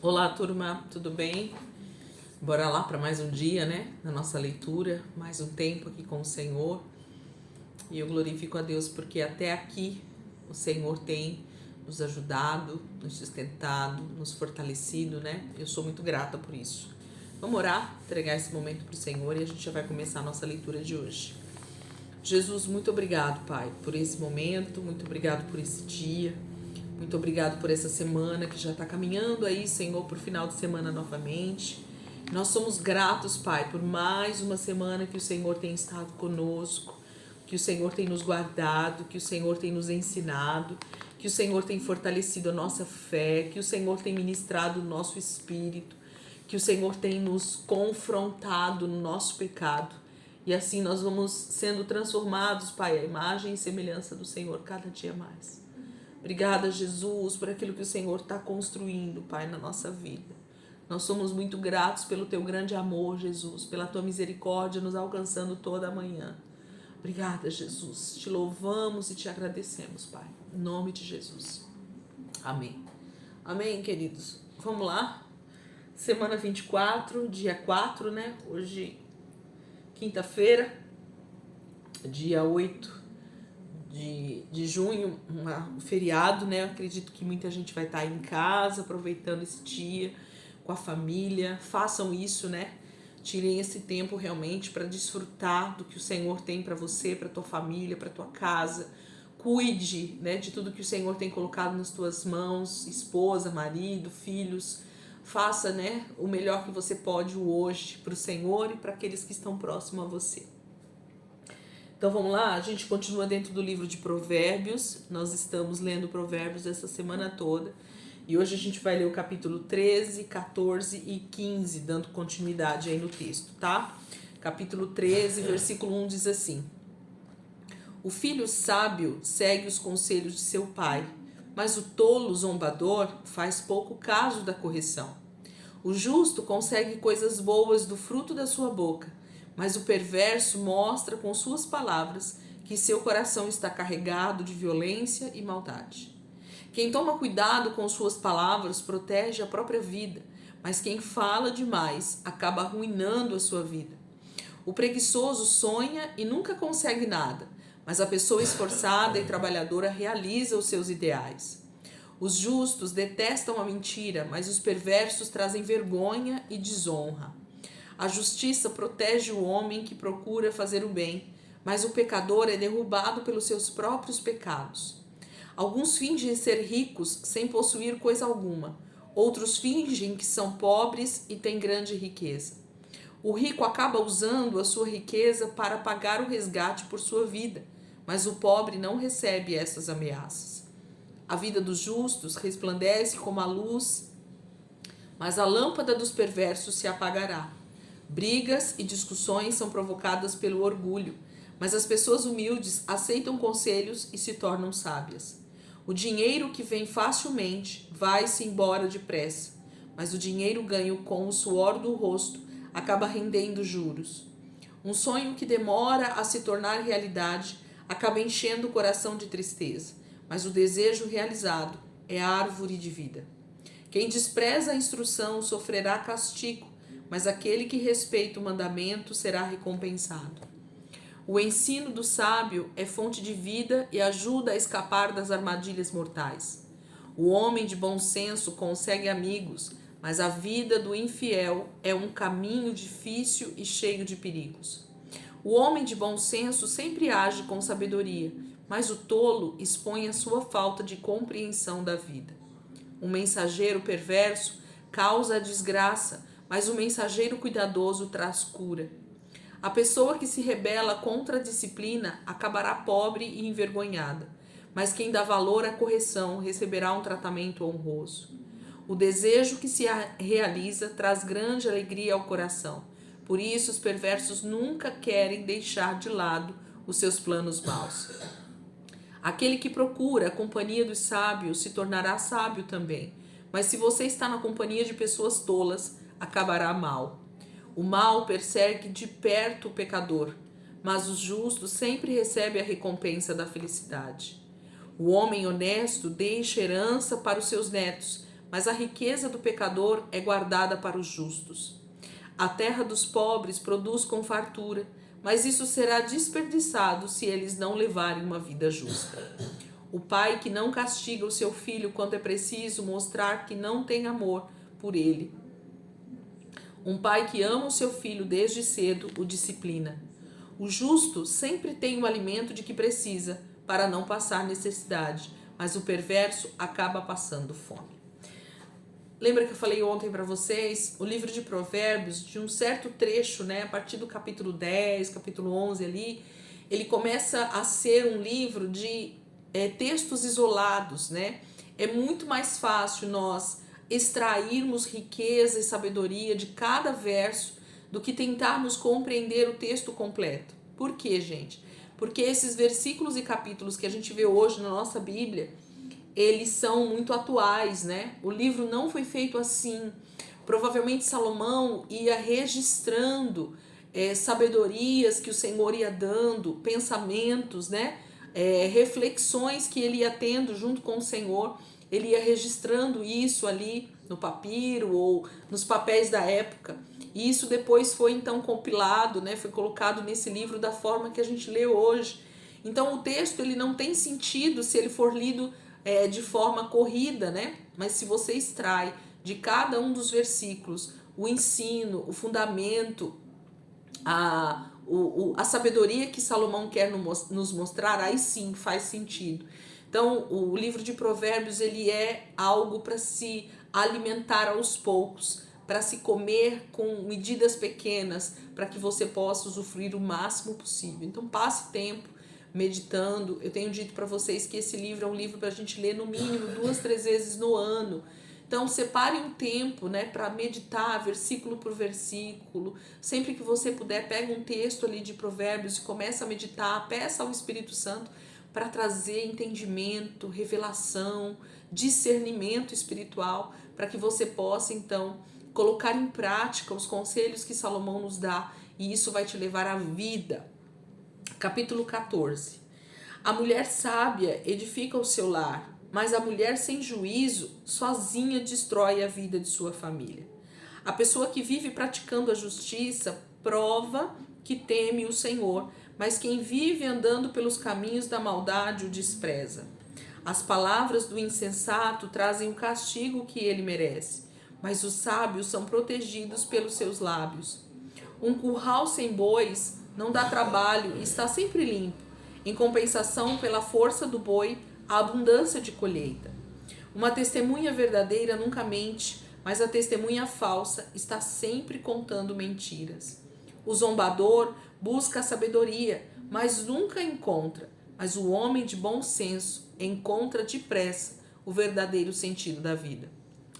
Olá, turma, tudo bem? Bora lá para mais um dia, né? Na nossa leitura, mais um tempo aqui com o Senhor. E eu glorifico a Deus porque até aqui o Senhor tem nos ajudado, nos sustentado, nos fortalecido, né? Eu sou muito grata por isso. Vamos orar, entregar esse momento para o Senhor e a gente já vai começar a nossa leitura de hoje. Jesus, muito obrigado, Pai, por esse momento, muito obrigado por esse dia. Muito obrigado por essa semana que já está caminhando aí, Senhor, para o final de semana novamente. Nós somos gratos, Pai, por mais uma semana que o Senhor tem estado conosco, que o Senhor tem nos guardado, que o Senhor tem nos ensinado, que o Senhor tem fortalecido a nossa fé, que o Senhor tem ministrado o nosso espírito, que o Senhor tem nos confrontado no nosso pecado. E assim nós vamos sendo transformados, Pai, à imagem e semelhança do Senhor cada dia mais. Obrigada, Jesus, por aquilo que o Senhor está construindo, Pai, na nossa vida. Nós somos muito gratos pelo Teu grande amor, Jesus, pela Tua misericórdia nos alcançando toda a manhã. Obrigada, Jesus. Te louvamos e te agradecemos, Pai. Em nome de Jesus. Amém. Amém, queridos. Vamos lá? Semana 24, dia 4, né? Hoje, quinta-feira, dia 8 de junho, um feriado, né? Eu acredito que muita gente vai estar em casa, aproveitando esse dia com a família. Façam isso, né? Tirem esse tempo realmente para desfrutar do que o Senhor tem para você, para tua família, para tua casa. Cuide, né, de tudo que o Senhor tem colocado nas tuas mãos, esposa, marido, filhos. Faça, né, o melhor que você pode hoje para o Senhor e para aqueles que estão próximos a você. Então vamos lá, a gente continua dentro do livro de Provérbios. Nós estamos lendo Provérbios essa semana toda. E hoje a gente vai ler o capítulo 13, 14 e 15, dando continuidade aí no texto, tá? Capítulo 13, versículo 1 diz assim: O filho sábio segue os conselhos de seu pai, mas o tolo zombador faz pouco caso da correção. O justo consegue coisas boas do fruto da sua boca, mas o perverso mostra com suas palavras que seu coração está carregado de violência e maldade. Quem toma cuidado com suas palavras protege a própria vida, mas quem fala demais acaba arruinando a sua vida. O preguiçoso sonha e nunca consegue nada, mas a pessoa esforçada e trabalhadora realiza os seus ideais. Os justos detestam a mentira, mas os perversos trazem vergonha e desonra. A justiça protege o homem que procura fazer o bem, mas o pecador é derrubado pelos seus próprios pecados. Alguns fingem ser ricos sem possuir coisa alguma. Outros fingem que são pobres e têm grande riqueza. O rico acaba usando a sua riqueza para pagar o resgate por sua vida, mas o pobre não recebe essas ameaças. A vida dos justos resplandece como a luz, mas a lâmpada dos perversos se apagará. Brigas e discussões são provocadas pelo orgulho, mas as pessoas humildes aceitam conselhos e se tornam sábias. O dinheiro que vem facilmente vai-se embora depressa, mas o dinheiro ganho com o suor do rosto acaba rendendo juros. Um sonho que demora a se tornar realidade acaba enchendo o coração de tristeza, mas o desejo realizado é a árvore de vida. Quem despreza a instrução sofrerá castigo, mas aquele que respeita o mandamento será recompensado. O ensino do sábio é fonte de vida e ajuda a escapar das armadilhas mortais. O homem de bom senso consegue amigos, mas a vida do infiel é um caminho difícil e cheio de perigos. O homem de bom senso sempre age com sabedoria, mas o tolo expõe a sua falta de compreensão da vida. Um mensageiro perverso causa a desgraça, mas o mensageiro cuidadoso traz cura. A pessoa que se rebela contra a disciplina acabará pobre e envergonhada, mas quem dá valor à correção receberá um tratamento honroso. O desejo que se realiza traz grande alegria ao coração. Por isso, os perversos nunca querem deixar de lado os seus planos maus. Aquele que procura a companhia dos sábios se tornará sábio também. Mas se você está na companhia de pessoas tolas, acabará mal. O mal persegue de perto o pecador, mas os justos sempre recebem a recompensa da felicidade. O homem honesto deixa herança para os seus netos, mas a riqueza do pecador é guardada para os justos. A terra dos pobres produz com fartura, mas isso será desperdiçado se eles não levarem uma vida justa. O pai que não castiga o seu filho quando é preciso mostrar que não tem amor por ele. Um pai que ama o seu filho desde cedo o disciplina. O justo sempre tem o alimento de que precisa para não passar necessidade, mas o perverso acaba passando fome. Lembra que eu falei ontem para vocês, o livro de Provérbios, de um certo trecho, a partir do capítulo 10, capítulo 11 ali, ele começa a ser um livro de textos isolados, É muito mais fácil nós extrairmos riqueza e sabedoria de cada verso do que tentarmos compreender o texto completo. Por quê, gente? Porque esses versículos e capítulos que a gente vê hoje na nossa Bíblia, eles são muito atuais, O livro não foi feito assim. Provavelmente Salomão ia registrando sabedorias que o Senhor ia dando, pensamentos, reflexões que ele ia tendo junto com o Senhor. Ele ia registrando isso ali no papiro ou nos papéis da época. E isso depois foi então compilado, foi colocado nesse livro da forma que a gente lê hoje. Então o texto ele não tem sentido se ele for lido de forma corrida, Mas se você extrai de cada um dos versículos o ensino, o fundamento, a sabedoria que Salomão quer nos mostrar, aí sim faz sentido. Então o livro de Provérbios ele é algo para se alimentar aos poucos, para se comer com medidas pequenas, para que você possa usufruir o máximo possível. Então passe tempo meditando. Eu tenho dito para vocês que esse livro é um livro para a gente ler no mínimo 2, 3 vezes no ano. Então separe um tempo para meditar versículo por versículo. Sempre que você puder, pega um texto ali de Provérbios e começa a meditar. Peça ao Espírito Santo para trazer entendimento, revelação, discernimento espiritual, para que você possa então colocar em prática os conselhos que Salomão nos dá, e isso vai te levar à vida. Capítulo 14. A mulher sábia edifica o seu lar, mas a mulher sem juízo sozinha destrói a vida de sua família. A pessoa que vive praticando a justiça prova que teme o Senhor, mas quem vive andando pelos caminhos da maldade o despreza. As palavras do insensato trazem o castigo que ele merece, mas os sábios são protegidos pelos seus lábios. Um curral sem bois não dá trabalho e está sempre limpo. Em compensação, pela força do boi, há abundância de colheita. Uma testemunha verdadeira nunca mente, mas a testemunha falsa está sempre contando mentiras. O zombador busca a sabedoria, mas nunca encontra. Mas o homem de bom senso encontra depressa o verdadeiro sentido da vida.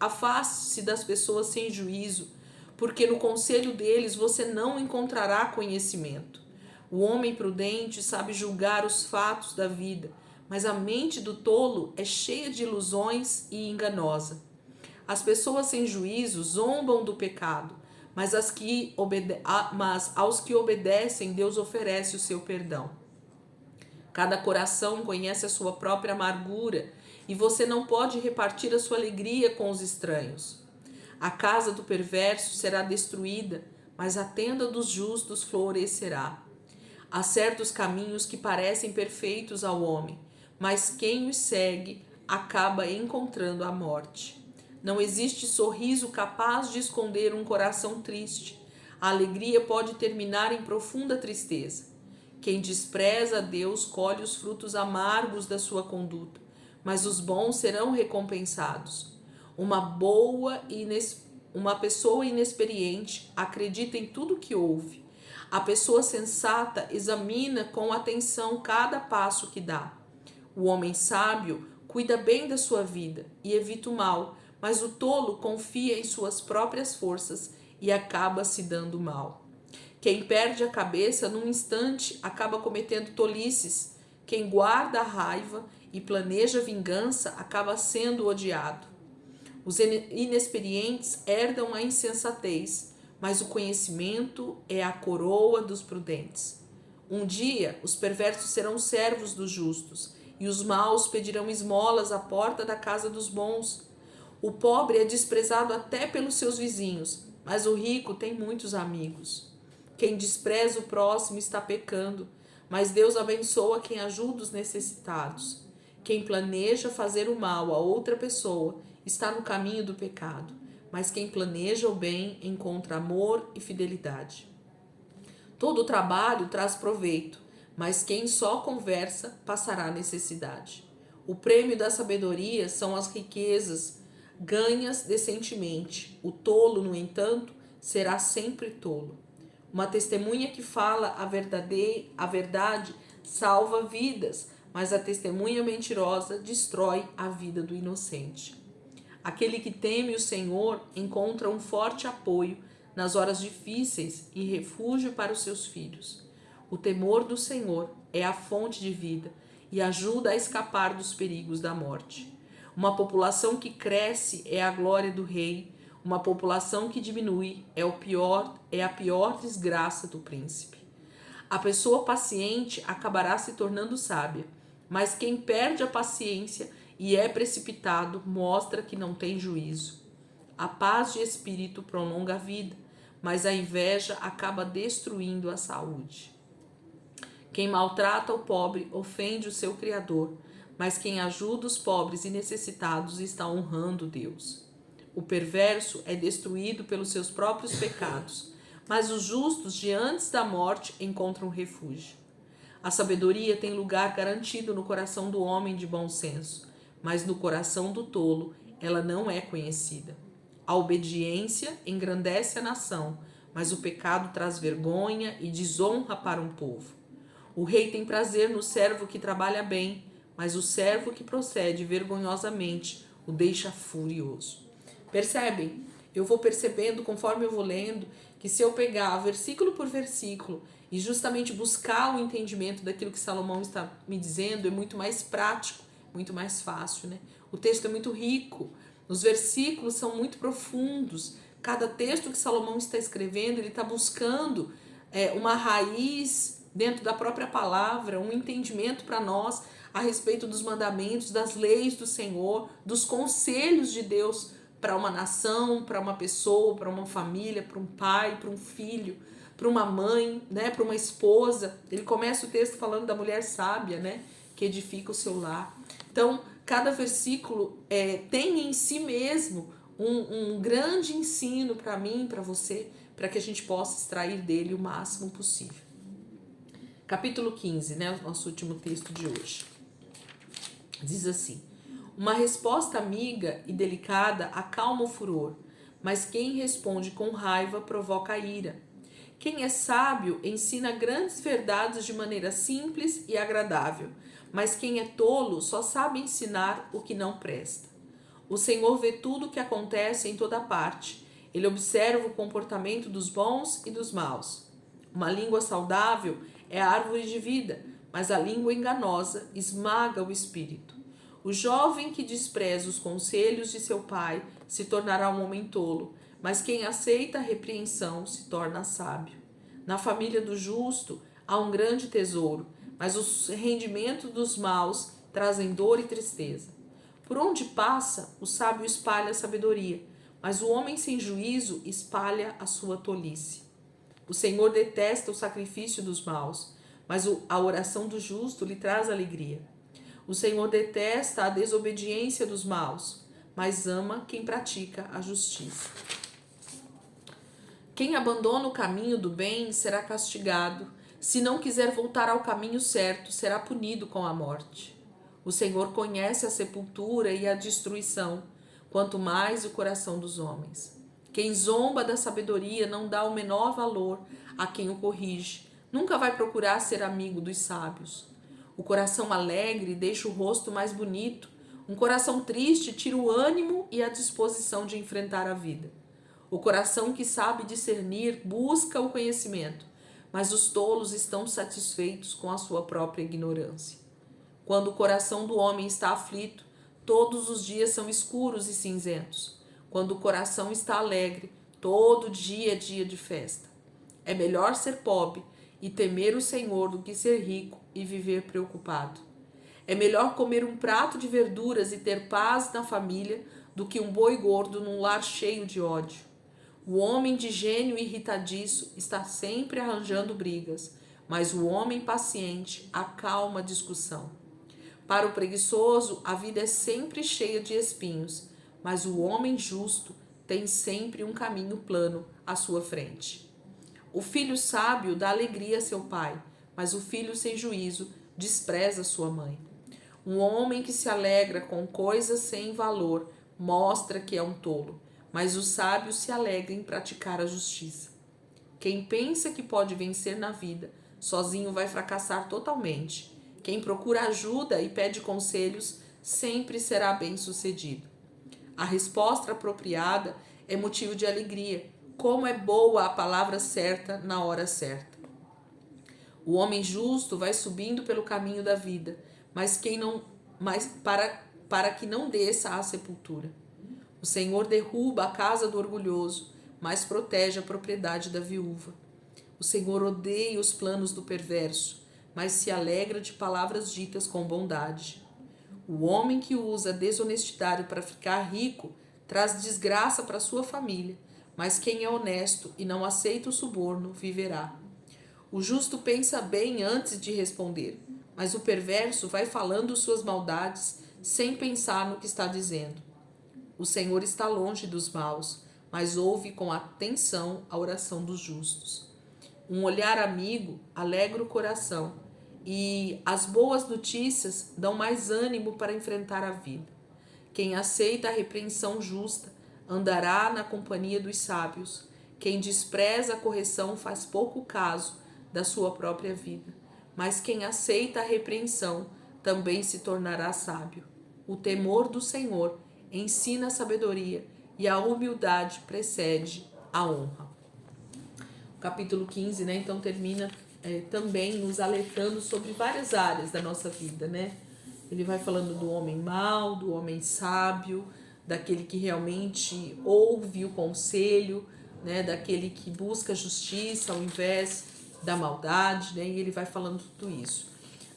Afaste-se das pessoas sem juízo, porque no conselho deles você não encontrará conhecimento. O homem prudente sabe julgar os fatos da vida, mas a mente do tolo é cheia de ilusões e enganosa. As pessoas sem juízo zombam do pecado, mas aos que obedecem, Deus oferece o seu perdão. Cada coração conhece a sua própria amargura, e você não pode repartir a sua alegria com os estranhos. A casa do perverso será destruída, mas a tenda dos justos florescerá. Há certos caminhos que parecem perfeitos ao homem, mas quem os segue acaba encontrando a morte. Não existe sorriso capaz de esconder um coração triste. A alegria pode terminar em profunda tristeza. Quem despreza a Deus colhe os frutos amargos da sua conduta, mas os bons serão recompensados. Uma pessoa inexperiente acredita em tudo que ouve. A pessoa sensata examina com atenção cada passo que dá. O homem sábio cuida bem da sua vida e evita o mal, mas o tolo confia em suas próprias forças e acaba se dando mal. Quem perde a cabeça num instante acaba cometendo tolices. Quem guarda a raiva e planeja vingança acaba sendo odiado. Os inexperientes herdam a insensatez, mas o conhecimento é a coroa dos prudentes. Um dia os perversos serão servos dos justos, e os maus pedirão esmolas à porta da casa dos bons. O pobre é desprezado até pelos seus vizinhos, mas o rico tem muitos amigos. Quem despreza o próximo está pecando, mas Deus abençoa quem ajuda os necessitados. Quem planeja fazer o mal a outra pessoa está no caminho do pecado, mas quem planeja o bem encontra amor e fidelidade. Todo trabalho traz proveito, mas quem só conversa passará necessidade. O prêmio da sabedoria são as riquezas ganhas decentemente. O tolo, no entanto, será sempre tolo. Uma testemunha que fala a verdade salva vidas, mas a testemunha mentirosa destrói a vida do inocente. Aquele que teme o Senhor encontra um forte apoio nas horas difíceis e refúgio para os seus filhos. O temor do Senhor é a fonte de vida e ajuda a escapar dos perigos da morte. Uma população que cresce é a glória do rei, uma população que diminui é a pior desgraça do príncipe. A pessoa paciente acabará se tornando sábia, mas quem perde a paciência e é precipitado mostra que não tem juízo. A paz de espírito prolonga a vida, mas a inveja acaba destruindo a saúde. Quem maltrata o pobre ofende o seu Criador, mas quem ajuda os pobres e necessitados está honrando Deus. O perverso é destruído pelos seus próprios pecados, mas os justos, diante da morte, encontram refúgio. A sabedoria tem lugar garantido no coração do homem de bom senso, mas no coração do tolo ela não é conhecida. A obediência engrandece a nação, mas o pecado traz vergonha e desonra para um povo. O rei tem prazer no servo que trabalha bem, mas o servo que procede vergonhosamente o deixa furioso. Percebem? Eu vou percebendo conforme eu vou lendo que se eu pegar versículo por versículo e justamente buscar o entendimento daquilo que Salomão está me dizendo, é muito mais prático, muito mais fácil, né? O texto é muito rico, os versículos são muito profundos. Cada texto que Salomão está escrevendo, ele está buscando uma raiz dentro da própria palavra, um entendimento para nós a respeito dos mandamentos, das leis do Senhor, dos conselhos de Deus para uma nação, para uma pessoa, para uma família, para um pai, para um filho, para uma mãe, né, para uma esposa. Ele começa o texto falando da mulher sábia, né, que edifica o seu lar. Então, cada versículo tem em si mesmo um grande ensino para mim, para você, para que a gente possa extrair dele o máximo possível. Capítulo 15, né, o nosso último texto de hoje. Diz assim: uma resposta amiga e delicada acalma o furor, mas quem responde com raiva provoca ira. Quem é sábio ensina grandes verdades de maneira simples e agradável, mas quem é tolo só sabe ensinar o que não presta. O Senhor vê tudo o que acontece em toda parte. Ele observa o comportamento dos bons e dos maus. Uma língua saudável é a árvore de vida, mas a língua enganosa esmaga o espírito. O jovem que despreza os conselhos de seu pai se tornará um homem tolo, mas quem aceita a repreensão se torna sábio. Na família do justo há um grande tesouro, mas os rendimentos dos maus trazem dor e tristeza. Por onde passa, o sábio espalha a sabedoria, mas o homem sem juízo espalha a sua tolice. O Senhor detesta o sacrifício dos maus, mas a oração do justo lhe traz alegria. O Senhor detesta a desobediência dos maus, mas ama quem pratica a justiça. Quem abandona o caminho do bem será castigado. Se não quiser voltar ao caminho certo, será punido com a morte. O Senhor conhece a sepultura e a destruição, quanto mais o coração dos homens. Quem zomba da sabedoria não dá o menor valor a quem o corrige. Nunca vai procurar ser amigo dos sábios. O coração alegre deixa o rosto mais bonito. Um coração triste tira o ânimo e a disposição de enfrentar a vida. O coração que sabe discernir busca o conhecimento, mas os tolos estão satisfeitos com a sua própria ignorância. Quando o coração do homem está aflito, todos os dias são escuros e cinzentos. Quando o coração está alegre, todo dia é dia de festa. É melhor ser pobre e temer o Senhor do que ser rico e viver preocupado. É melhor comer um prato de verduras e ter paz na família do que um boi gordo num lar cheio de ódio. O homem de gênio irritadiço está sempre arranjando brigas, mas o homem paciente acalma a discussão. Para o preguiçoso, a vida é sempre cheia de espinhos, mas o homem justo tem sempre um caminho plano à sua frente. O filho sábio dá alegria a seu pai, mas o filho sem juízo despreza sua mãe. Um homem que se alegra com coisas sem valor mostra que é um tolo, mas o sábio se alegra em praticar a justiça. Quem pensa que pode vencer na vida, sozinho vai fracassar totalmente. Quem procura ajuda e pede conselhos, sempre será bem-sucedido. A resposta apropriada é motivo de alegria. Como é boa a palavra certa na hora certa. O homem justo vai subindo pelo caminho da vida, mas para que não desça à sepultura. O Senhor derruba a casa do orgulhoso, mas protege a propriedade da viúva. O Senhor odeia os planos do perverso, mas se alegra de palavras ditas com bondade. O homem que usa a desonestidade para ficar rico traz desgraça para sua família, mas quem é honesto e não aceita o suborno viverá. O justo pensa bem antes de responder, mas o perverso vai falando suas maldades sem pensar no que está dizendo. O Senhor está longe dos maus, mas ouve com atenção a oração dos justos. Um olhar amigo alegra o coração, e as boas notícias dão mais ânimo para enfrentar a vida. Quem aceita a repreensão justa andará na companhia dos sábios. Quem despreza a correção faz pouco caso da sua própria vida. Mas quem aceita a repreensão também se tornará sábio. O temor do Senhor ensina a sabedoria e a humildade precede a honra. O capítulo 15, né, então termina também nos alertando sobre várias áreas da nossa vida, né? Ele vai falando do homem mau, do homem sábio, daquele que realmente ouve o conselho, né, daquele que busca justiça ao invés da maldade, né? E ele vai falando tudo isso.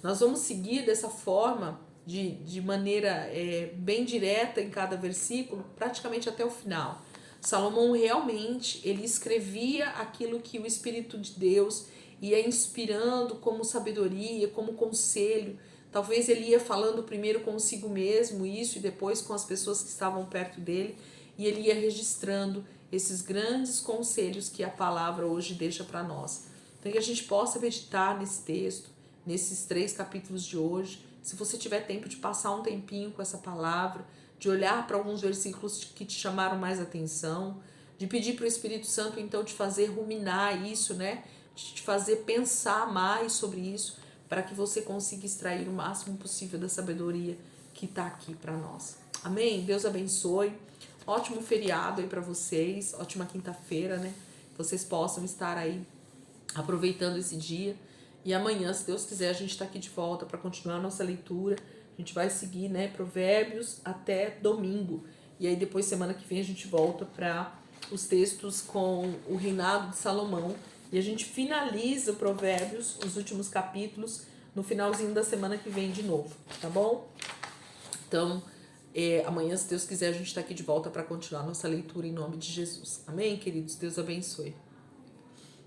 Nós vamos seguir dessa forma, de maneira bem direta em cada versículo, praticamente até o final. Salomão realmente, ele escrevia aquilo que o Espírito de Deus ia inspirando como sabedoria, como conselho. Talvez ele ia falando primeiro consigo mesmo isso e depois com as pessoas que estavam perto dele, e ele ia registrando esses grandes conselhos que a palavra hoje deixa para nós. Então que a gente possa meditar nesse texto, nesses 3 capítulos de hoje. Se você tiver tempo de passar um tempinho com essa palavra, de olhar para alguns versículos que te chamaram mais atenção, de pedir para o Espírito Santo então te fazer ruminar isso, né? De te fazer pensar mais sobre isso, para que você consiga extrair o máximo possível da sabedoria que está aqui para nós. Amém? Deus abençoe. Ótimo feriado aí para vocês, ótima quinta-feira, né? Vocês possam estar aí aproveitando esse dia. E amanhã, se Deus quiser, a gente está aqui de volta para continuar a nossa leitura. A gente vai seguir, né, Provérbios até domingo. E aí depois, semana que vem, a gente volta para os textos com o reinado de Salomão. E a gente finaliza Provérbios, os últimos capítulos, no finalzinho da semana que vem de novo, tá bom? Então, amanhã, se Deus quiser, a gente está aqui de volta para continuar a nossa leitura em nome de Jesus. Amém, queridos? Deus abençoe.